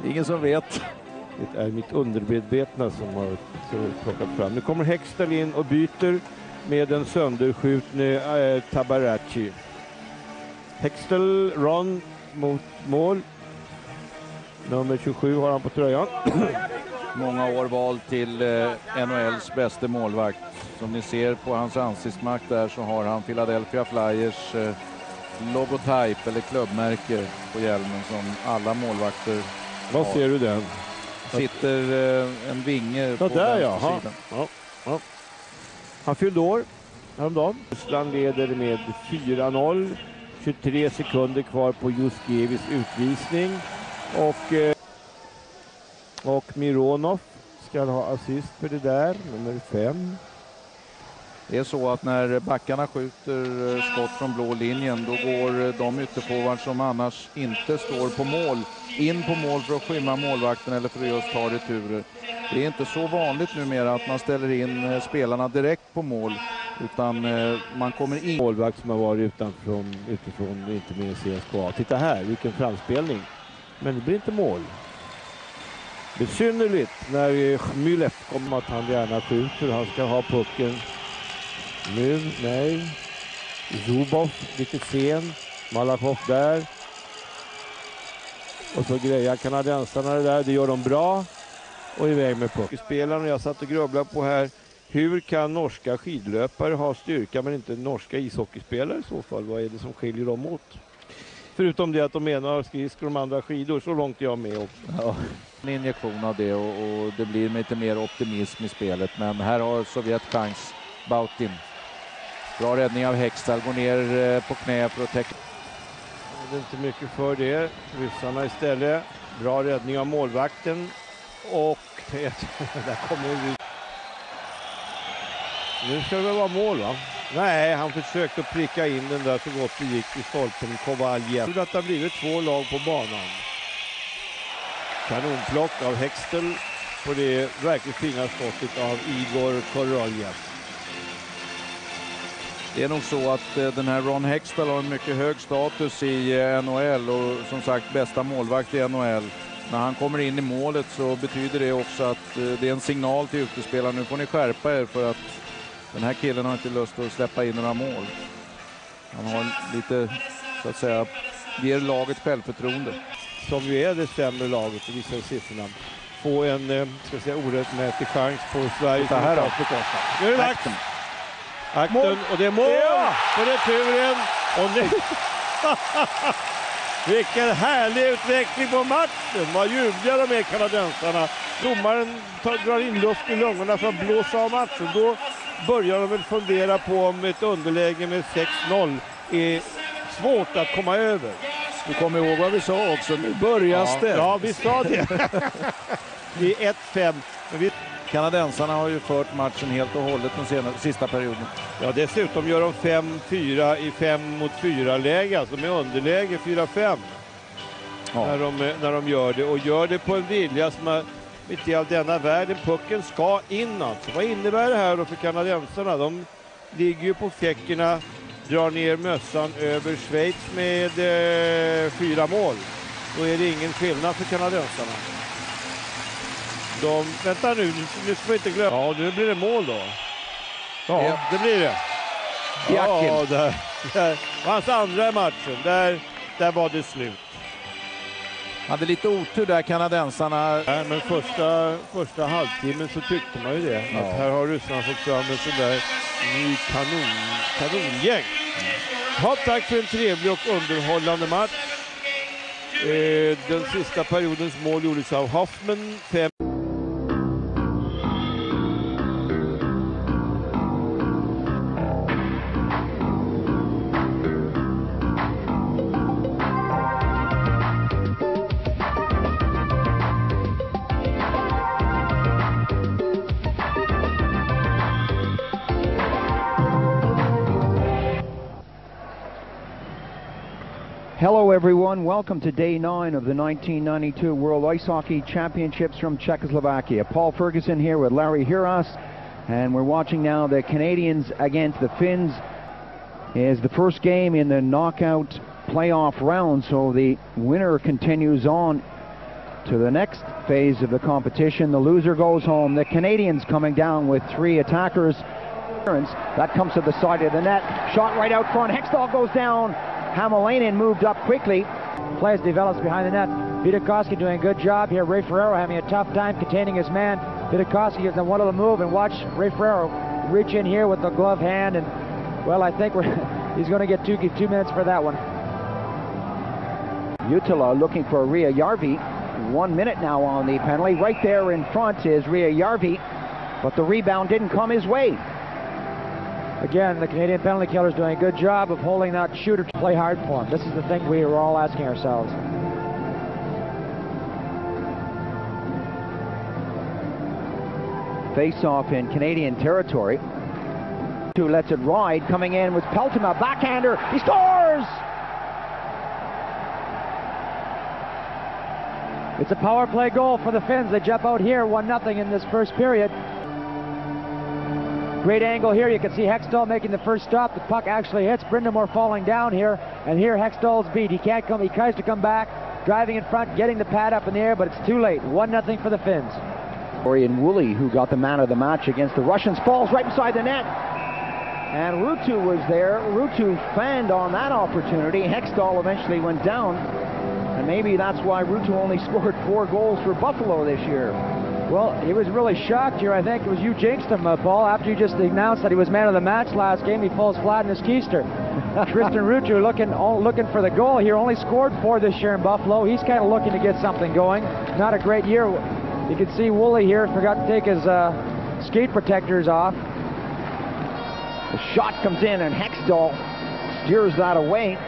Ingen som vet. Det är mitt undermedvetna som har plockat fram. Nu kommer Hextall in och byter med den sönderskjutne Tabaracci. Hextall, Ron mot mål. Nummer 27 har han på tröjan. Många år vald till NHLs bästa målvakt. Som ni ser på hans ansiktsmakt där så har han Philadelphia Flyers logotyp eller klubbmärke på hjälmen som alla målvakter. Vad ser du den? Sitter en vinge på där, sidan. Ja. Han fyllde år häromdagen. Ryssland leder med 4-0. 23 sekunder kvar på Juskevis utvisning. Och Mironov ska ha assist för det där, nummer 5. Det är så att när backarna skjuter skott från blå linjen, då går de ytterforwards som annars inte står på mål in på mål för att skymma målvakten eller för att just ta returer. Det är inte så vanligt numera att man ställer in spelarna direkt på mål, utan man kommer in. Målvakt som har varit utifrån inte minst CSKA. Titta här, vilken framspelning. Men det blir inte mål. Besynnerligt när Müller kommer att han gärna skjuter. Han ska ha pucken. Nu, nej. Zubov, lite sen. Malachov där. Och så grejar kanadensarna det där. Det gör de bra. Och iväg med pucken. Spelarna jag satt och grubblade på här. Hur kan norska skidlöpare ha styrka men inte norska ishockeyspelare i så fall? Vad är det som skiljer dem åt? Förutom det att de ena har skridskor och de andra skidor. Så långt jag med. Ja. En injektion av det och det blir lite mer optimism i spelet. Men här har Sovjet chans. Bautin. Bra räddning av Hextall. Går ner på knä för att täcka. Det är inte mycket för det. Ryssarna istället. Bra räddning av målvakten. Och där kommer vi. Nu ska det vara mål, va? Nej, han försökte pricka in den där så gott det gick i stolpen. Kovaljev. Det har blivit 2 lag på banan. Kanonplock av Hextall på det verkligt fina skottet av Igor Kovaljev. Det är nog så att den här Ron Hextall har en mycket hög status i NHL och som sagt bästa målvakt i NHL. När han kommer in i målet så betyder det också att det är en signal till utespelaren. Nu får ni skärpa er för att den här killen har inte lust att släppa in några mål. Han har lite, så att säga, ger laget självförtroende. Som ju är det sämre laget i vissa siffrorna. Få en, ska säga, orättmätig chans på Sverige. Här då. Nu är det Akten. Akten och det är mål på returen. Och nu... Vilken härlig utveckling på matchen. Vad jublar de med kanadensarna. Domaren drar in luft i lungorna för att blåsa av matchen. Då börjar de väl fundera på om ett underläge med 6-0 är svårt att komma över. Du kommer ihåg vad vi sa också. Nu börjar det. Ja, vi sa det. Det är 1-5. Kanadensarna har ju fört matchen helt och hållet den sista perioden. Ja, dessutom gör de 5-4 i 5-mot-4-läge. Alltså med underläge 4-5. Ja. När de gör det. Och gör det på en vilja som är mitt i av denna världen. Pucken ska in alltså. Vad innebär det här då för kanadensarna? De ligger ju på fäckerna. Drar ner mössan över Schweiz med 4 mål. Då är det ingen skillnad för kanadensarna. Vänta nu ska vi inte glömma. Ja, nu blir det mål då. Ja, det blir det. Ja, där. Hans andra matchen. Där var det slut. Hade lite otur där kanadensarna. Nej, men första halvtimmen så tyckte man ju det. Ja. Att här har Ryssland fått fram en sån där ny kanongäng. Ja, tack för en trevlig och underhållande match. Den sista periodens mål gjordes av Hoffman. 5. Hello everyone, welcome to day 9 of the 1992 World Ice Hockey Championships from Czechoslovakia. Paul Ferguson here with Larry Hiras, and we're watching now the Canadians against the Finns. Is the first game in the knockout playoff round, so the winner continues on to the next phase of the competition. The loser goes home. The Canadians coming down with 3 attackers. That comes to the side of the net. Shot right out front. Hextall goes down. Hamalainen moved up quickly. Plays develops behind the net. Vidakovsky doing a good job here. Ray Ferraro having a tough time containing his man. Vidakovsky gives him one little move, and watch Ray Ferraro reach in here with the glove hand, and well, I think he's going to get 2 minutes for that one. Jutila looking for Ria Järvi. 1 minute now on the penalty. Right there in front is Ria Järvi, but the rebound didn't come his way. Again, the Canadian penalty killer's doing a good job of holding that shooter to play hard for him. This is the thing we were all asking ourselves. Face-off in Canadian territory. Who lets it ride, coming in with Peltoma, backhander, he scores! It's a power play goal for the Finns. They jump out here 1-0 in this first period. Great angle here. You can see Hextall making the first stop. The puck actually hits. Brindamore falling down here, and here Hextall's beat. He can't come. He tries to come back, driving in front, getting the pad up in the air, but it's too late. 1-0 for the Finns. Orion Woolley, who got the man of the match against the Russians, falls right beside the net. And Ruutu was there. Ruutu fanned on that opportunity. Hextall eventually went down. And maybe that's why Ruutu only scored 4 goals for Buffalo this year. Well, he was really shocked here. I think it was you jinxed him, Paul. After you just announced that he was man of the match last game, he falls flat in his keister. Tristan Ruutu looking for the goal here. Only scored 4 this year in Buffalo. He's kind of looking to get something going. Not a great year. You can see Woolley here forgot to take his skate protectors off. The shot comes in, and Hextall steers that away.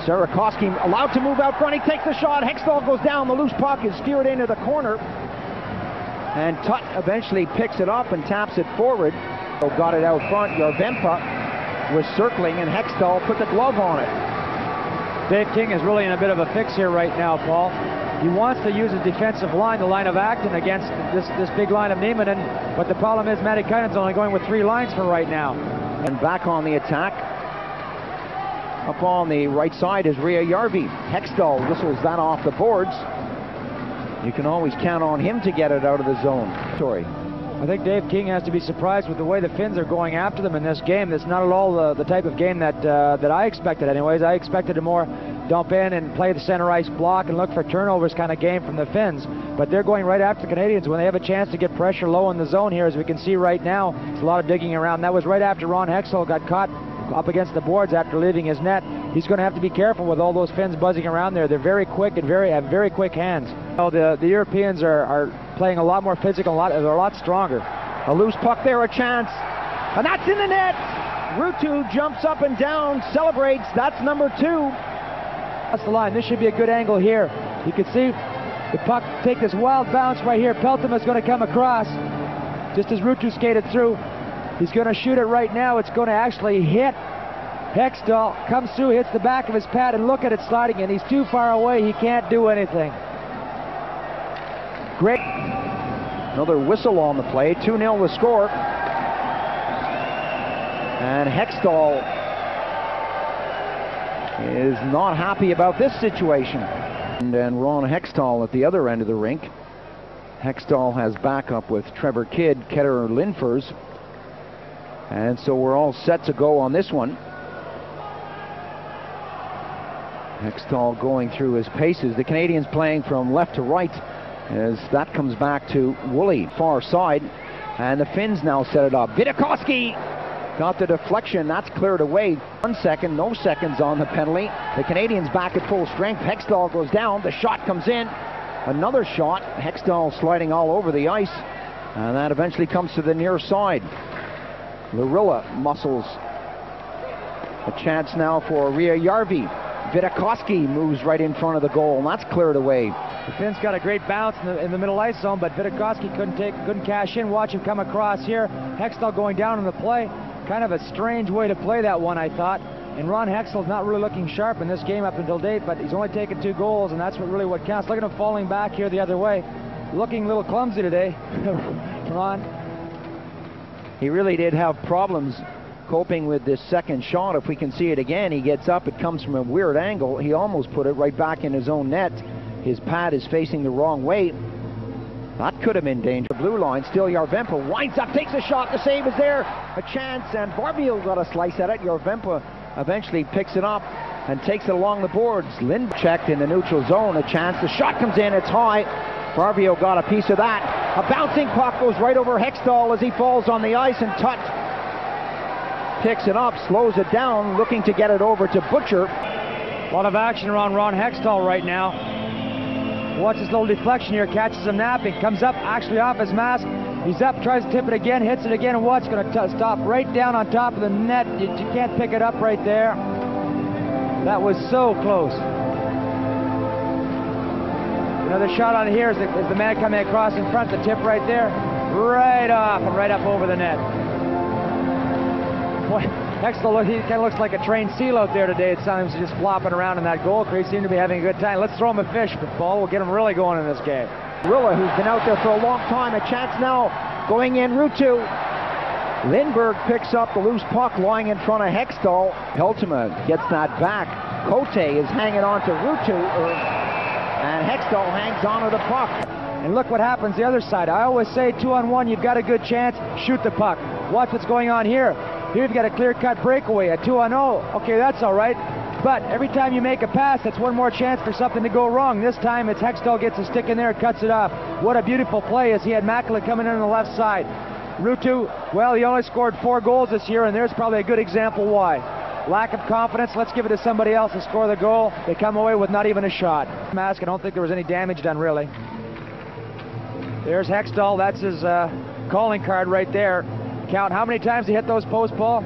Sarakoski allowed to move out front. He takes the shot. Hextall goes down. The loose puck is steered into the corner. And Tutt eventually picks it up and taps it forward. So got it out front. Jarvenpa was circling, and Hextall put the glove on it. Dave King is really in a bit of a fix here right now, Paul. He wants to use his defensive line, the line of Acton, against this big line of Nieminen, but the problem is Matty Kynnen's only going with 3 lines for right now. And back on the attack. Up on the right side is Ria Järvi. Hextall whistles that off the boards. You can always count on him to get it out of the zone. Sorry. I think Dave King has to be surprised with the way the Finns are going after them in this game. It's not at all the type of game that I expected anyways. I expected a more dump in and play the center ice block and look for turnovers kind of game from the Finns. But they're going right after the Canadians when they have a chance to get pressure low in the zone here, as we can see right now. It's a lot of digging around. That was right after Ron Hextall got caught up against the boards after leaving his net. He's going to have to be careful with all those Finns buzzing around there. They're very quick and have very quick hands. Oh, the Europeans are playing a lot more physical, they're a lot stronger. A loose puck there, a chance, and that's in the net. Ruutu jumps up and down, celebrates. That's number 2. That's the line. This should be a good angle here. You can see the puck take this wild bounce right here. Peltoma is going to come across just as Ruutu skated through. He's going to shoot it right now. It's going to actually hit Hextall. Comes through, hits the back of his pad, and look at it sliding in. He's too far away. He can't do anything. Great. Another whistle on the play. 2-0 the score. And Hextall is not happy about this situation. And Ron Hextall at the other end of the rink. Hextall has backup with Trevor Kidd, Ketter Linfors. And so we're all set to go on this one. Hextall going through his paces. The Canadians playing from left to right as that comes back to Woolley, far side. And the Finns now set it up. Vidakovsky got the deflection. That's cleared away. 1 second, no seconds on the penalty. The Canadians back at full strength. Hextall goes down. The shot comes in. Another shot. Hextall sliding all over the ice. And that eventually comes to the near side. Lorilla muscles. A chance now for Ria Järvi. Vidakovsky moves right in front of the goal, and that's cleared away. The Finns got a great bounce in the middle ice zone, but Vidakovsky couldn't cash in. Watch him come across here. Hextall going down on the play. Kind of a strange way to play that one, I thought. And Ron Hextall's not really looking sharp in this game up until date, but he's only taken 2 goals, and that's what counts. Look at him falling back here the other way. Looking a little clumsy today, Ron. He really did have problems coping with this second shot. If we can see it again, he gets up, it comes from a weird angle. He almost put it right back in his own net. His pad is facing the wrong way. That could have been danger. Blue line, still Järvenpää winds up, takes a shot, the save is there. A chance, and Barbiel got a slice at it. Järvenpää eventually picks it up and takes it along the boards. Lind checked in the neutral zone, a chance, the shot comes in, it's high. Barbiel got a piece of that. A bouncing puck goes right over Hextall as he falls on the ice, and Tutt picks it up, slows it down, looking to get it over to Butcher. A lot of action around Ron Hextall right now. Watch this little deflection here, catches him napping, comes up actually off his mask. He's up, tries to tip it again, hits it again, and what's going to stop right down on top of the net. You can't pick it up right there. That was so close. Another shot on here is the man coming across in front, the tip right there, right off and right up over the net. Boy, Hextall, he kind of looks like a trained seal out there today. It sounds just flopping around in that goal crease. Seem to be having a good time. Let's throw him a fish, but Paul will get him really going in this game. Rilla, who's been out there for a long time, a chance now going in, Ruutu. Lindberg picks up the loose puck lying in front of Hextall. Peltoma gets that back. Cote is hanging on to Ruutu, and Hextall hangs on to the puck. And look what happens the other side. I always say 2-on-1, you've got a good chance, shoot the puck. Watch what's going on here. Here you've got a clear-cut breakaway, a 2-on-0. Okay, that's all right. But every time you make a pass, that's one more chance for something to go wrong. This time it's Hextall gets a stick in there, cuts it off. What a beautiful play as he had Makela coming in on the left side. Ruutu, well, he only scored 4 goals this year, and there's probably a good example why. Lack of confidence, let's give it to somebody else to score the goal. They come away with not even a shot. Mask, I don't think there was any damage done, really. There's Hextall, that's his calling card right there. Count how many times he hit those posts, Paul?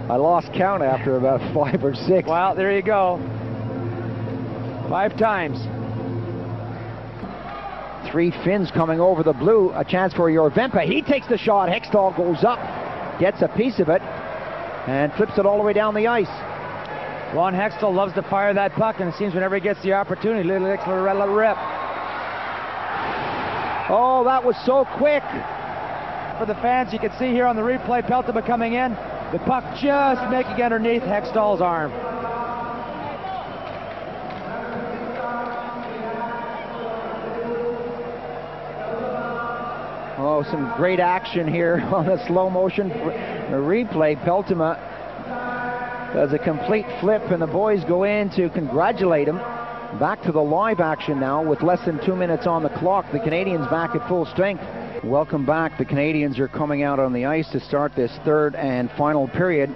I lost count after about 5 or 6. Well, there you go. 5 times. 3 Finns coming over the blue. A chance for Järvenpää. He takes the shot. Hextall goes up, gets a piece of it, and flips it all the way down the ice. Ron Hextall loves to fire that puck, and it seems whenever he gets the opportunity, little extra rip. Oh, that was so quick. For the fans, you can see here on the replay, Peltoma coming in. The puck just making underneath Hextall's arm. Oh, some great action here on the slow motion the replay. Peltoma does a complete flip, and the boys go in to congratulate him. Back to the live action now with less than 2 minutes on the clock. The Canadians back at full strength. Welcome back. The Canadians are coming out on the ice to start this third and final period.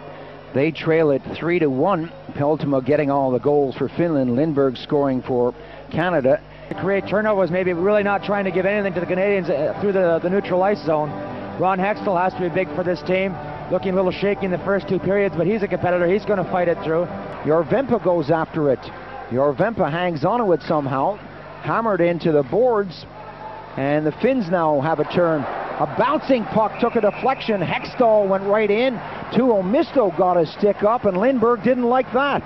They trail it 3-1. Peltoma getting all the goals for Finland. Lindberg scoring for Canada. To create turnovers, maybe really not trying to give anything to the Canadians through the neutral ice zone. Ron Hextall has to be big for this team. Looking a little shaky in the first 2 periods, but he's a competitor. He's going to fight it through. Järvenpää goes after it. Järvenpää hangs onto it somehow. Hammered into the boards. And the Finns now have a turn. A bouncing puck took a deflection. Hextall went right in. Tuomisto got a stick up, and Lindberg didn't like that.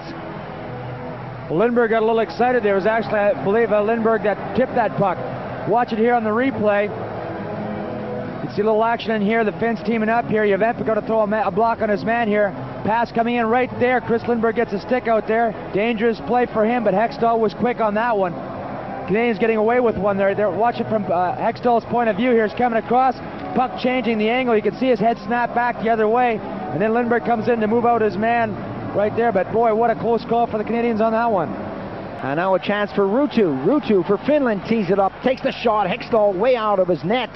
Well, Lindberg got a little excited. There was actually, I believe, Lindberg that tipped that puck. Watch it here on the replay. You see a little action in here. The Finns teaming up here. Järvenpää got to throw a block on his man here. Pass coming in right there. Chris Lindberg gets a stick out there. Dangerous play for him, but Hextall was quick on that one. Canadians getting away with one there. They're watching from Hextall's point of view here. He's coming across, puck changing the angle. You can see his head snap back the other way, and then Lindberg comes in to move out his man right there. But boy, what a close call for the Canadians on that one. And now a chance for Ruutu. Ruutu for Finland tees it up, takes the shot. Hextall way out of his net.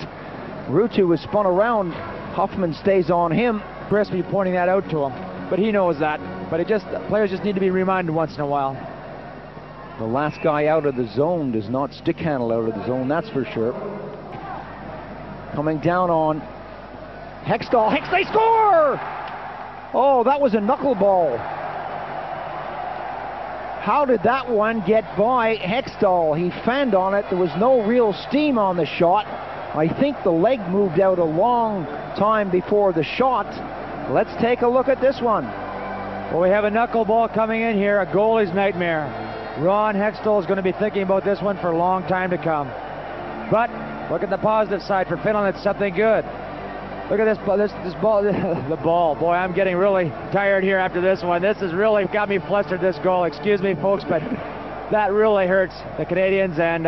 Ruutu was spun around. Huffman stays on him. Crispy pointing that out to him, but he knows that. But players just need to be reminded once in a while. The last guy out of the zone does not stick handle out of the zone, that's for sure. Coming down on Hextall. They score! Oh, that was a knuckleball. How did that one get by Hextall? He fanned on it. There was no real steam on the shot. I think the leg moved out a long time before the shot. Let's take a look at this one. Well, we have a knuckleball coming in here, a goalie's nightmare. Ron Hextall is going to be thinking about this one for a long time to come. But look at the positive side for Finland. It's something good. Look at this ball. The ball. Boy, I'm getting really tired here after this one. This has really got me flustered, this goal. Excuse me, folks, but that really hurts the Canadians, and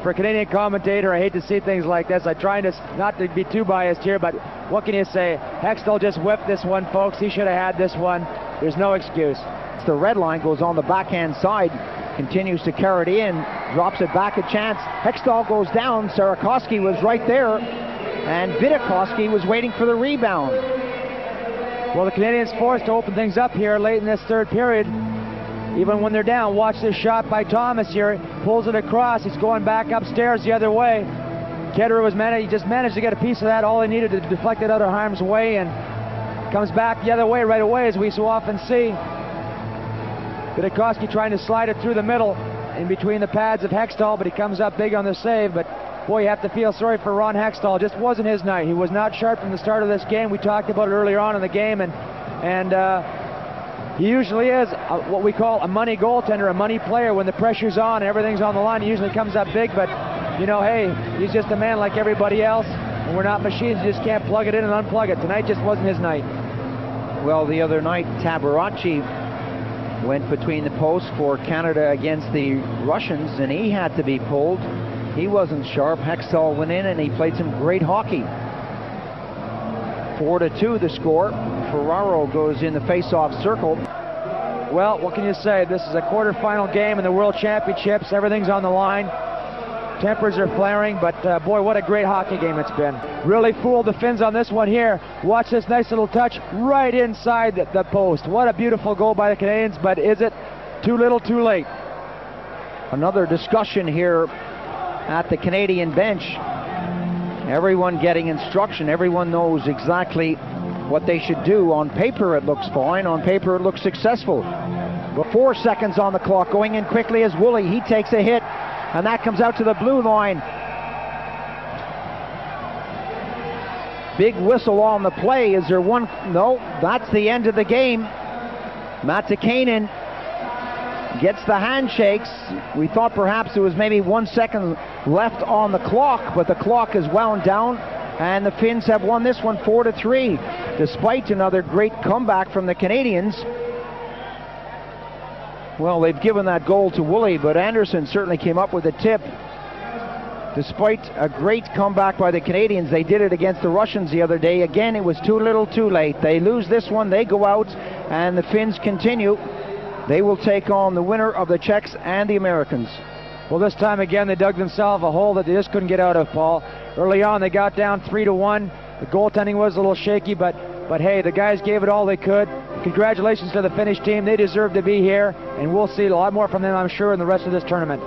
for a Canadian commentator, I hate to see things like this. I try not to be too biased here, but what can you say? Hextall just whipped this one, folks. He should have had this one. There's no excuse. The red line goes on the backhand side, continues to carry it in, drops it back a chance. Hextall goes down. Sarakoski was right there, and Vidakoski was waiting for the rebound. Well, the Canadians forced to open things up here late in this third period. Even when they're down, watch this shot by Thomas here. Pulls it across. He's going back upstairs the other way. Ketterer he just managed to get a piece of that. All he needed to deflect it out of harm's way, and comes back the other way right away, as we so often see. Vidakoski trying to slide it through the middle in between the pads of Hextall, but he comes up big on the save. But boy, you have to feel sorry for Ron Hextall. Just wasn't his night. He was not sharp from the start of this game. We talked about it earlier on in the game, and he usually is what we call a money goaltender, a money player. When the pressure's on and everything's on the line, he usually comes up big. But you know, hey, he's just a man like everybody else, and we're not machines. You just can't plug it in and unplug it. Tonight just wasn't his night. Well, the other night, Tabaracci went between the posts for Canada against the Russians, and he had to be pulled. He wasn't sharp. Hextall went in and he played some great hockey. 4-2 the score. Ferraro goes in the face-off circle. Well, what can you say? This is a quarterfinal game in the World Championships. Everything's on the line. Tempers are flaring, but boy, what a great hockey game it's been. Really fooled the Finns on this one here. Watch this nice little touch right inside the post. What a beautiful goal by the Canadians, but is it too little, too late? Another discussion here at the Canadian bench. Everyone getting instruction. Everyone knows exactly what they should do. On paper it looks fine. On paper it looks successful. But 4 seconds on the clock. Going in quickly as Woolley. He takes a hit, and that comes out to the blue line. Big whistle on the play. Is there one? No, that's the end of the game. Matikainen gets the handshakes. We thought perhaps there was maybe 1 second left on the clock, but the clock is wound down, and the Finns have won this one 4-3, despite another great comeback from the Canadians. Well, they've given that goal to Woolley, but Anderson certainly came up with a tip. Despite a great comeback by the Canadians, they did it against the Russians the other day. Again, it was too little, too late. They lose this one, they go out, and the Finns continue. They will take on the winner of the Czechs and the Americans. Well, this time again, they dug themselves a hole that they just couldn't get out of, Paul. Early on, they got down 3-1. The goaltending was a little shaky, but hey, the guys gave it all they could. Congratulations to the Finnish team. They deserve to be here, and we'll see a lot more from them, I'm sure, in the rest of this tournament.